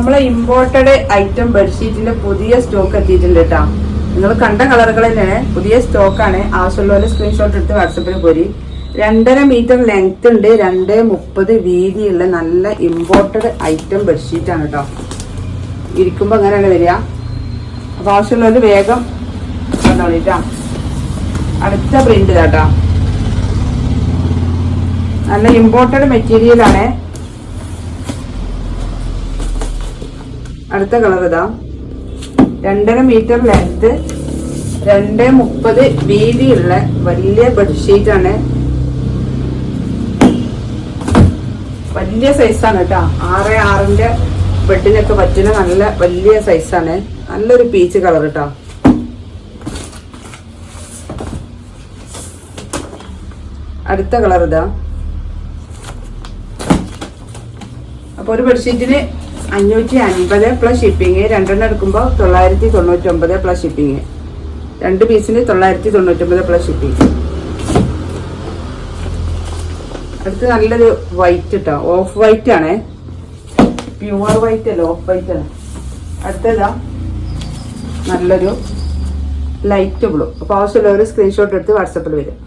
നമ്മളെ imported item ബെഡ്ഷീറ്റിന്റെ പുതിയ stock എത്തിയിട്ടുണ്ട് കേട്ടോ. നിങ്ങൾ കണ്ട കളറുകൾ തന്നെയാണ്, പുതിയ സ്റ്റോക്കാണ്. ആവശ്യമുള്ളവരെ സ്ക്രീൻഷോട്ട് എടുത്ത് വാട്സപ്പിൽ പോരി. 2.5 മീറ്റർ ലെങ്ത് ഉണ്ട്, 2.30 വീതിയുള്ള നല്ല ഇമ്പോർട്ടഡ് ഐറ്റം ബെഡ്ഷീറ്റ് ആണ് കേട്ടോ. ഇരിക്കുമ്പോ അങ്ങനെയാണ് വരിക. അപ്പൊ ആവശ്യമുള്ളവര് വേഗം കണ്ടോളിട്ടാ. അടുത്ത പ്രിന്റ് കേട്ടോ, നല്ല ഇമ്പോർട്ടഡ് മെറ്റീരിയൽ ആണ്. അടുത്ത കളർ ഇതാ, 2.5 മീറ്റർ ലെങ്ത്, 2.30 വീതിയുള്ള വലിയ ബെഡ്ഷീറ്റ് ആണ്. വലിയ സൈസാണ് കേട്ടോ. 6.6ന്റെ ബെഡിനൊക്കെ പറ്റുന്ന നല്ല വലിയ സൈസാണ്. നല്ലൊരു പീച്ച് കളർ കേട്ടോ. അടുത്ത കളർ ഇതാ. അപ്പൊ ഒരു ബെഡ്ഷീറ്റിന് 550 പ്ലസ് ഷിപ്പിങ്. 2 എടുക്കുമ്പോൾ 999 പ്ലസ് ഷിപ്പിങ്. 2 പീസിന് 999 പ്ലസ് ഷിപ്പിങ്. അടുത്ത് നല്ലൊരു വൈറ്റ് കേട്ടോ, ഓഫ് വൈറ്റ് ആണ്. പ്യുവർ വൈറ്റ് അല്ല, ഓഫ് വൈറ്റ് ആണ്. അടുത്തതാ നല്ലൊരു ലൈറ്റ് ബ്ലൂ. അപ്പൊ ആവശ്യമുള്ളവർ സ്ക്രീൻഷോട്ട് എടുത്ത് വാട്സപ്പിൽ വരും.